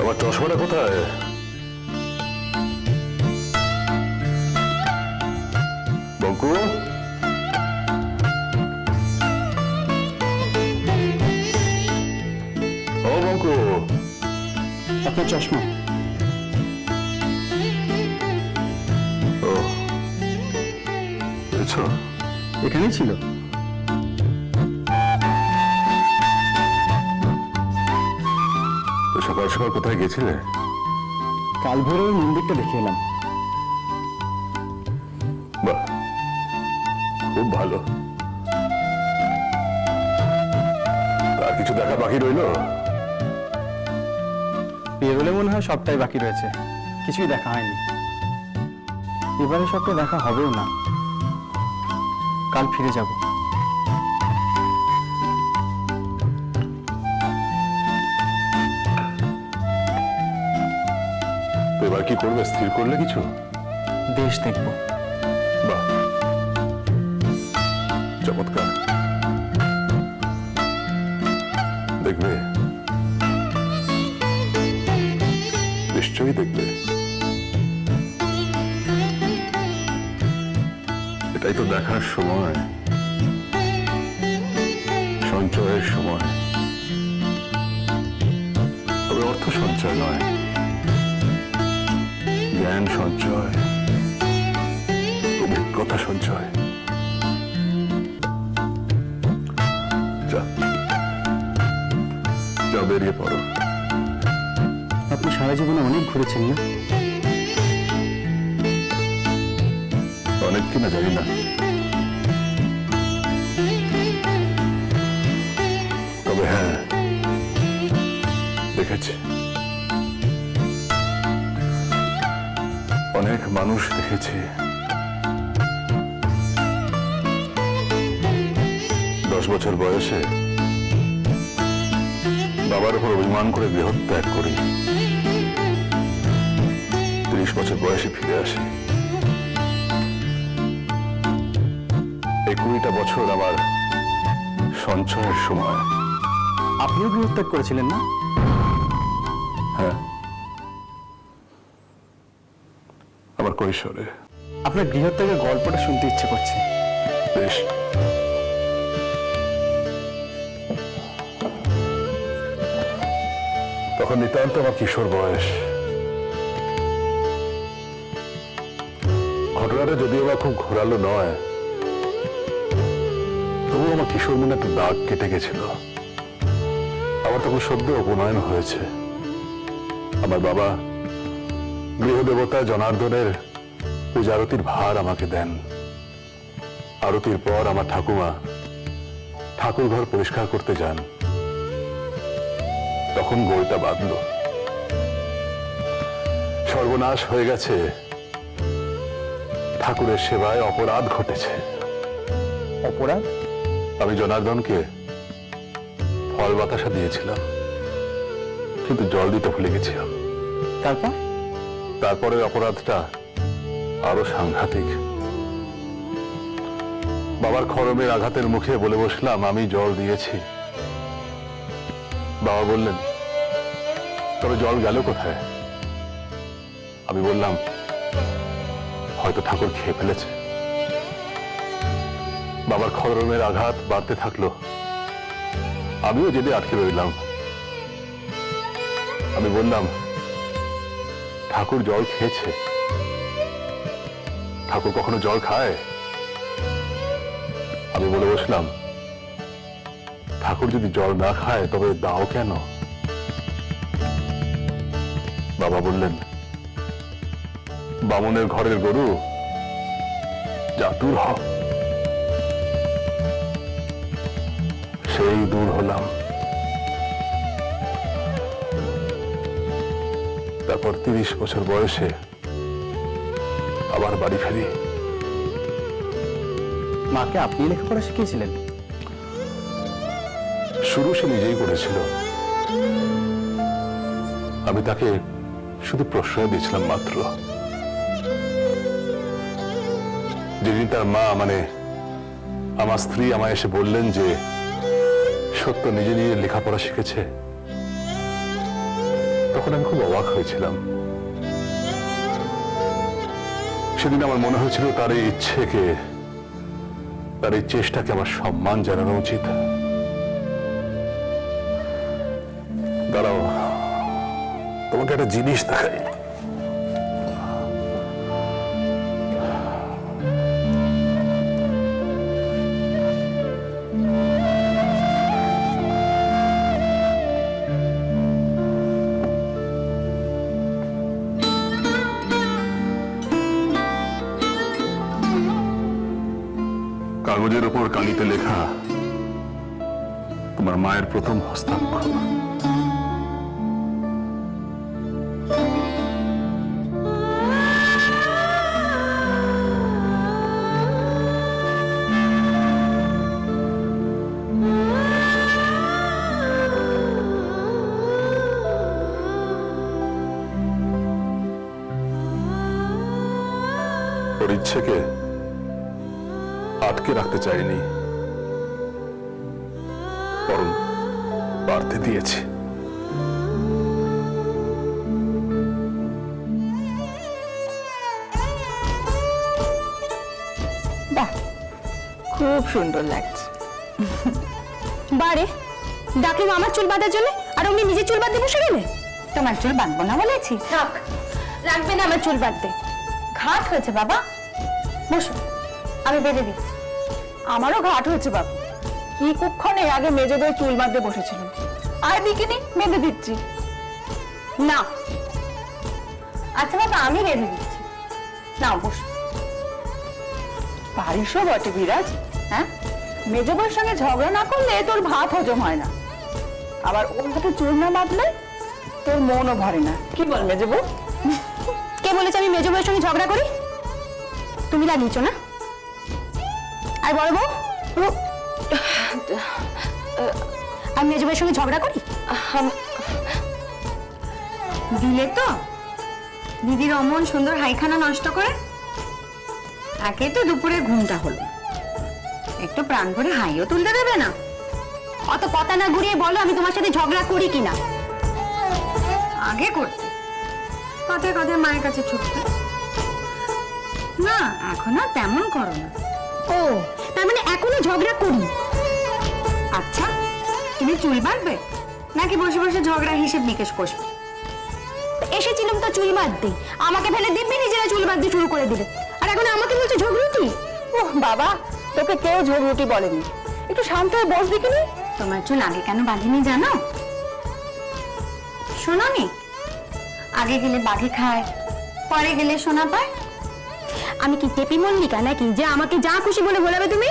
আমার চশমাটা কোথায়? বঙ্কু, ও বঙ্কু, আপনার চশমা। ও বুঝছো, এখানেই ছিল। তো সকাল সকাল কোথায় গেছিলে? কাল ভোরে ওই মন্দিরটা দেখে এলাম। বাহ, খুব ভালো। আর কিছু দেখা বাকি রইলো? বেরোলে মনে হয় সবটাই বাকি রয়েছে, কিছুই দেখা হয়নি। এবারে সবটা দেখা হবেও না, কাল ফিরে যাব। তো এবার কি করবে, স্থির করলে কিছু? দেশ দেখব। বাহ, চমৎকার। দেখবে, নিশ্চয়ই দেখবে। এটাই তো দেখার সময়, সঞ্চয়ের সময়। তবে অর্থ সঞ্চয় নয়, জ্ঞান সঞ্চয়, অভিজ্ঞতা সঞ্চয়। যা বেরিয়ে পড়ো। আপনি সারা জীবনে অনেক ঘুরেছেন না? অনেক কিনা জানি না, তবে হ্যাঁ দেখেছি, অনেক মানুষ দেখেছি। 10 বছর বয়সে বাবার উপর অভিমান করে গৃহত্যাগ করি, 30 বছর বয়সে ফিরে আসি। এই 20টা বছর আমার সঞ্চয়ের সময়। আপনিও গৃহত্যাগ করেছিলেন না? হ্যাঁ, আমার কৈশোরে। আপনার গৃহত্যাগের গল্পটা শুনতে ইচ্ছে করছে। বেশ, তখন নিতান্ত আমার কিশোর বয়স। ঘটনাটা যদিও বা খুব ঘোরালো নয়, তবু আমার কিশোর মনে একটা দাগ কেটে গেছিল। আমার তখন সদ্য উপনয়ন হয়েছে। আমার বাবা গৃহদেবতা জনার্দনের পূজারতির ভার আমাকে দেন। আরতির পর আমার ঠাকুমা ঠাকুর ঘর পরিষ্কার করতে যান। তখন গোলটা বাঁধল। সর্বনাশ হয়ে গেছে, ঠাকুরের সেবায় অপরাধ ঘটেছে। অপরাধ? আমি জনার্দনকে ফল বাতাসা দিয়েছিলাম, কিন্তু জল দিতে ভুলে গেছিলাম। তারপরের অপরাধটা আরো সাংঘাতিক। বাবার খড়মের আঘাতের মুখে বলে বসলাম আমি জল দিয়েছি। বাবা বললেন, তবে জল গেল কোথায়? আমি বললাম, হয়তো ঠাকুর খেয়ে ফেলেছে। বাবার খড়মের আঘাত বাড়তে থাকলো, আমিও জেদে আটকে রইলাম। আমি বললাম, ঠাকুর জল খেয়েছে। ঠাকুর কখনো জল খায়? আমি বলে বসলাম, ঠাকুর যদি জল না খায় তবে দাও কেন? বাবা বললেন, বামুনের ঘরের গরু, যা দূর হ। সেই দূর হলাম। তারপর 30 বছর বয়সে আবার বাড়ি ফিরি। মাকে আপনি লেখাপড়া শিখিয়েছিলেন? শুরু সে নিজেই করেছিল, আমি তাকে শুধু প্রশ্রয় দিয়েছিলাম মাত্র। যিনি তার মা, মানে আমার স্ত্রী, আমায় এসে বললেন যে সত্য নিজে নিজে লেখাপড়া শিখেছে, তখন আমি খুব অবাক হয়েছিলাম। সেদিন আমার মনে হয়েছিল তার এই ইচ্ছেকে, তার এই চেষ্টাকে আমার সম্মান জানানো উচিত। দাঁড়াও, তোমাকে একটা জিনিস দেখাই। কাগজের ওপর কালিতে লেখা তোমার মায়ের প্রথম হস্তাক্ষর। ওর ইচ্ছেকে আটকে রাখতে চাইনি, বরং বাড়তে দিয়েছি। বাহ, খুব সুন্দর লাগছে। বারে ডাকলাম আমার চুল বাঁধার জন্য, আর অমনি নিজে চুল বাঁধতে বসে গেলে। তোমার চুল বাঁধবো না বলেছি? থাক, লাগবে না আমার চুল বাঁধতে। ঘাট হয়েছে বাবা, বসো, আমি বেঁধে দিচ্ছি। আমারও ঘাট হয়েছে বাবা, কি কুক্ষণে আগে মেজে বয়ে চুল বাঁধতে বসেছিলাম। আয় বিকিনি, বেঁধে দিচ্ছি। না, আচ্ছা বাবা, আমি বেঁধে দিচ্ছি, নাও বসো। পারিসও বটে বিরাজ, হ্যাঁ? মেজো বউয়ের সঙ্গে ঝগড়া না করলে তোর ভাত হজম হয় না, আবার ওর হাতে চুল না বাঁধলে তোর মনও ভরে না। কি বল মেজো বউ? কে বলেছে আমি মেজো বউয়ের সঙ্গে ঝগড়া করি? তুমি লাগিয়েছো না? আর বড় বউ, আমি মেজো বউয়ের সঙ্গে ঝগড়া করি? দিলে তো দিদির অমন সুন্দর হাইখানা নষ্ট করে। একে তো দুপুরে ঘুমটা হলো, একটু প্রাণ করে হাইও তুলতে দেবে না। অত কথা না ঘুরিয়ে বলো আমি তোমার সাথে ঝগড়া করি কিনা। আগে করতে, কথায় কথায় মায়ের কাছে ছুটতে, না এখন আর তেমন করো না। ও, তার মানে এখনো ঝগড়া করি? আচ্ছা, তুমি চুল বাঁধবে নাকি বসে বসে ঝগড়া হিসেব নিকেশ কষবে? এসেছিলাম তো চুল বাঁধতে, আমাকে ফেলে দিব্যি নিজেরা চুল বাঁধতে শুরু করে দিলে, আর এখন আমাকে বলছে ঝগড়ুটি। ওহ বাবা, তোকে কেউ ঝগড়ুটি বলেনি, একটু শান্ত হয়ে বসবি কিনি। তোমার চুল আগে কেন বাঁধিনি জানো? শোনোনি, আগে গেলে বাঘে খায়, পরে গেলে সোনা পায়। আমি কি টেপি মল্লিকা নাকি যে আমাকে যা খুশি বলে বলাবে তুমি?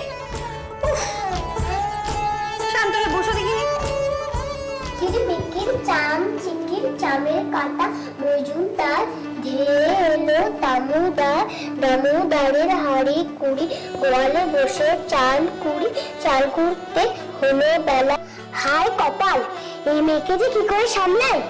শান্ত হয়ে বসো দেখিনি। কিরমিকির চাম চিকির চামের কাটা মজুমদার ধেয়ে এলো দামোদার, দামোদারের হাড়ি কুড়ি গোয়ালে বসে চাল কুড়ি, চাল কুড়তে হলো বেলা। হায় কপাল, এই মেয়েকে যে কি করে সামলায়।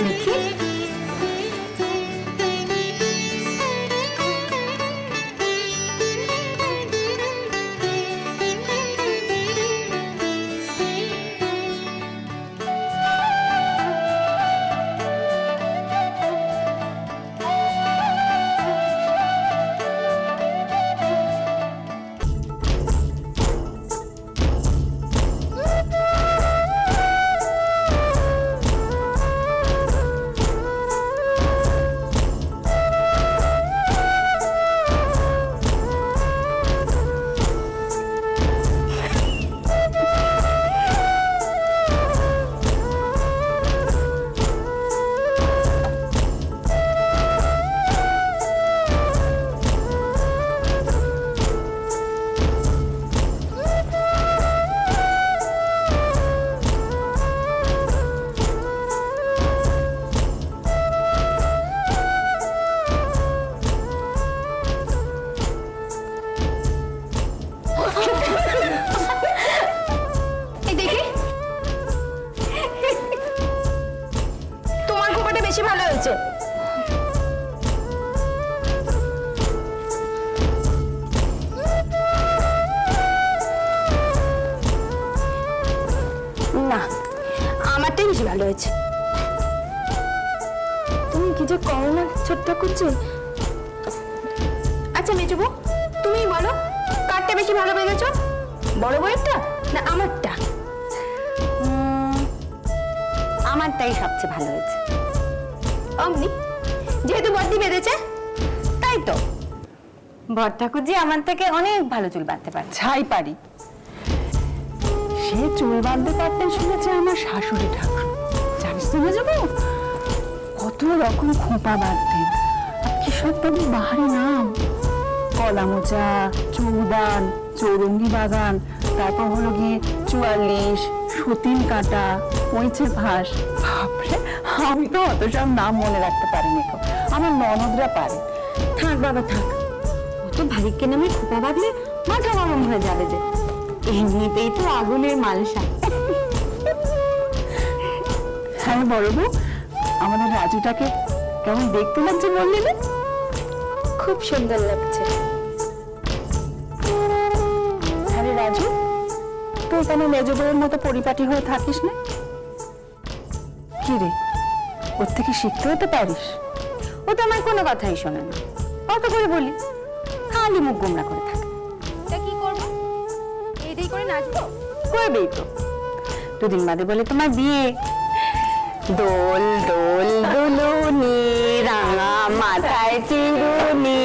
দেখি হচ্ছে? না, আমারটাই বেশি ভালো হয়েছে। তুমি কি যে করো না ছোট্ট করছে। আচ্ছা মেজবু, তুমি বলো কারটা বেশি ভালো পেয়েছ, বড় বইয়েরটা না আমারটা? আমারটাই সবচেয়ে ভালো হয়েছে। অমনি যেহেতু বর্দি বেঁধেছে তাই তো। বর ঠাকুরজি আমার থেকে অনেক ভালো চুল বাঁধতে পারে। ছাই পারি, সে চুল বাঁধতে পারতেন শুনেছে আমার শাশুড়ি ঠাকুর। জানিস তো না যাবো কত রকম খোঁপা বাঁধতেন, আর কি সব তাদের বাহারি নাম, কলা মোচা, চৌদান, চৌরঙ্গি বাগান, তারপর হলো গিয়ে 44, সতীন কাটা, পঁইছে ফাঁস। বাপরে, আমি তো অত সব নাম মনে রাখতে পারিনি। আমার ননদরা পারে। থাক বাবা থাক, অত ভারিকে নামে খোপা বাঁধলে মাথা গরম হয়ে যাবে যে। এমনিতেই তো আগুনের মালসা। হ্যাঁ বড় বউ, আমাদের রাজুটাকে কেমন দেখতে লাগছে বললি না? খুব সুন্দর লাগছে। হ্যাঁ রে রাজু, তুই কেন মেজ বউয়ের মতো পরিপাটি হয়ে থাকিস না? কি রে, ওর থেকে শিখতে হতে পারিস। ও তো আমার কোনো কথাই শোনে না, কত করে বলি খালি মুখ গোমরা করে থাকে। তা কি করবো, এই করে নাচবো? করবেই তো, দুদিন বাদে বলে তোমার বিয়ে। দোল দোল দুলুনি, রাঙা মাথায় চিরুনি,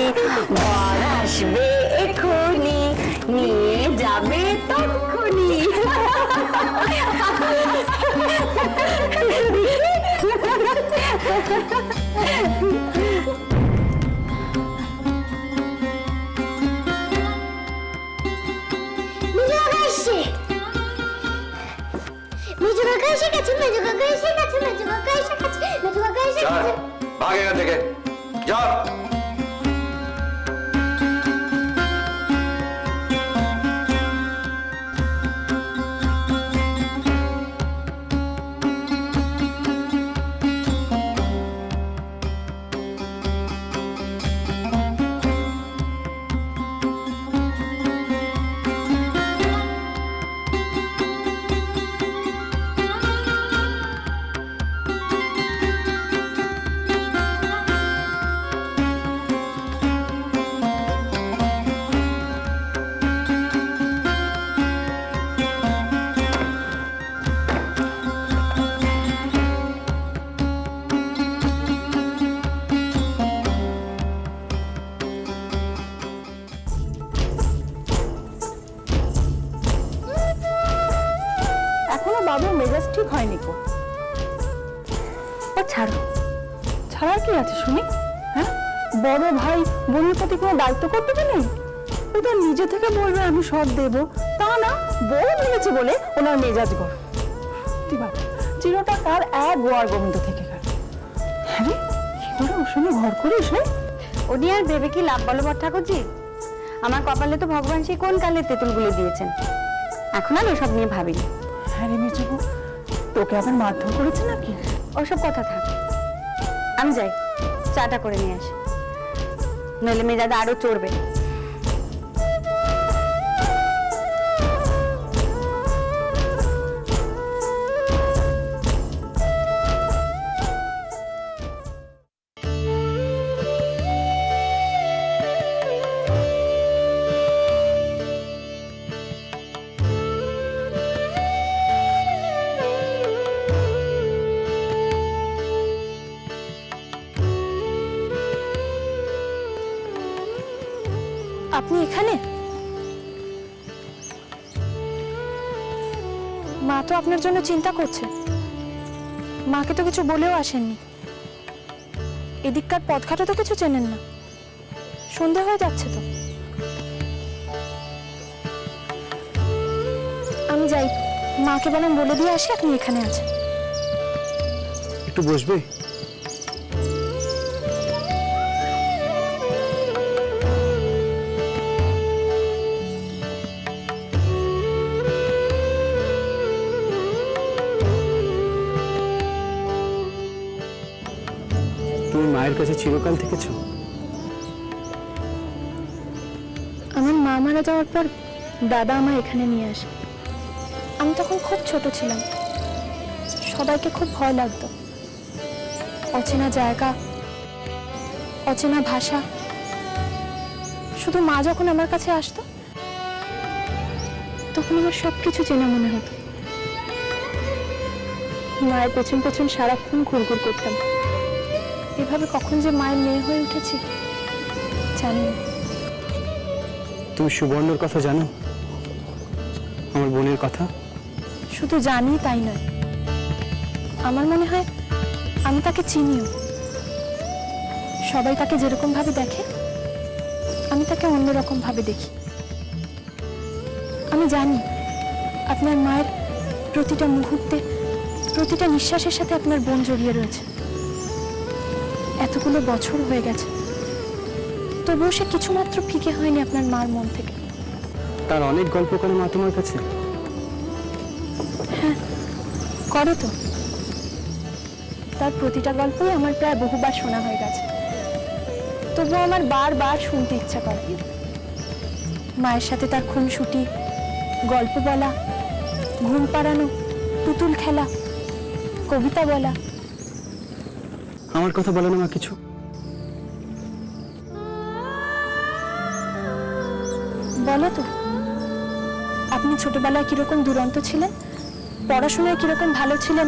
বর আসবে এক্ষুনি, নিয়ে যাবে তক্ষুনি। ভাগ এখান থেকে, যা। এখনো বাবুর মেজাজ ঠিক হয়নি কো। ও ছাড়ো, ছাড়ার কি আছে শুনি? হ্যাঁ, বড় ভাই বোনের প্রতি কোনো দায়িত্ব কর্তব্য নেই? ও তো নিজে থেকে বলবে আমি সব দেবো, তা না, বউ ভেবেছে বলে ওনার মেজাজ গরম। সত্যি বাবা, চিরটা কার এক গোয়ার গোবিন্দ থেকে কার। হ্যাঁ রে, কি করে ওর সঙ্গে ঘর করিস রে? ও নিয়ে আর ভেবে কি লাভ বলো বর ঠাকুরজি? আমার কপালে তো ভগবান সেই কোন কালে তেঁতুলগুলো দিয়েছেন, এখন আর ওসব নিয়ে ভাবিনি। হ্যাঁ রে মেজবু, তোকে আবার মারধর করেছে নাকি? ওসব কথা থাক, আমি যাই চাটা করে নিয়ে আসি, নইলে মেজাদা আরো চড়বে। আপনি এখানে? মা তো আপনার জন্য চিন্তা করছে। মাকে তো কিছু বলেও আসেননি। এদিককার পথঘাটে তো কিছু চেনেন না। সন্ধে হয়ে যাচ্ছে তো। আমি যাই, মাকে বরং বলে দিয়ে আসি আপনি এখানে আছেন। একটু বসবে? তুমি মায়ের কাছে চিরকাল থেকেছো? আমার মা মারা যাওয়ার পর দাদা আমায় এখানে নিয়ে আসে। আমি তখন খুব ছোট ছিলাম, সবাইকে খুব ভয় লাগতো। অচেনা জায়গা, অচেনা ভাষা। শুধু মা যখন আমার কাছে আসতো তখন আমার সবকিছু চেনা মনে হতো। মায়ের পেছন পেছন সারাক্ষণ ঘুরঘুর করতাম। এভাবে কখন যে মায়ের মেয়ে হয়ে উঠেছি জানি না। তুমি সুবর্ণর কথা জানো? আমার বোনের কথা? শুধু জানি তাই নয়, আমার মনে হয় আমি তাকে চিনিও। সবাই তাকে যেরকম ভাবে দেখে আমি তাকে অন্যরকম ভাবে দেখি। আমি জানি আপনার মায়ের প্রতিটা মুহূর্তে, প্রতিটা নিঃশ্বাসের সাথে আপনার বোন জড়িয়ে রয়েছে। এতগুলো বছর হয়ে গেছে, তবুও সে কিছুমাত্র ফিকে হয়নি আপনার মার মন থেকে। তার অনেক গল্প করে মা তোমার কাছে? হ্যাঁ, করে তো। তার প্রতিটা গল্পই আমার প্রায় বহুবার শোনা হয়ে গেছে, তবুও আমার বারবার শুনতে ইচ্ছা করে। মায়ের সাথে তার খুনসুটি, গল্প বলা, ঘুম পাড়ানো, পুতুল খেলা, কবিতা বলা। আমার কথা বলে না মা কিছু? বলো তো, আপনি ছোটবেলায় কিরকম দুরন্ত ছিলেন, পড়াশোনায় কিরকম ভালো ছিলেন,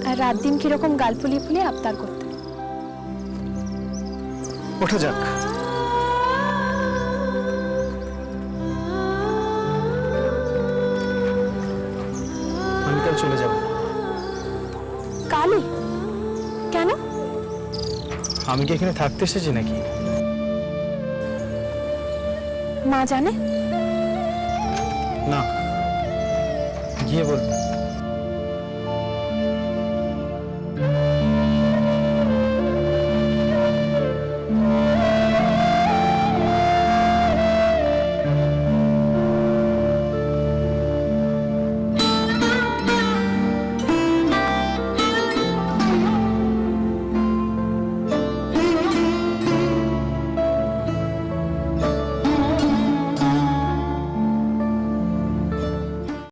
আর রাত দিন কিরকম গাল ফুলিয়ে ফুলিয়ে আবদার করতেন। ওঠা যাক। আমি কাল চলে যাব। কালই? কেন? আমি কি এখানে থাকতে এসেছি নাকি? মা জানে? না, গিয়ে বলবো।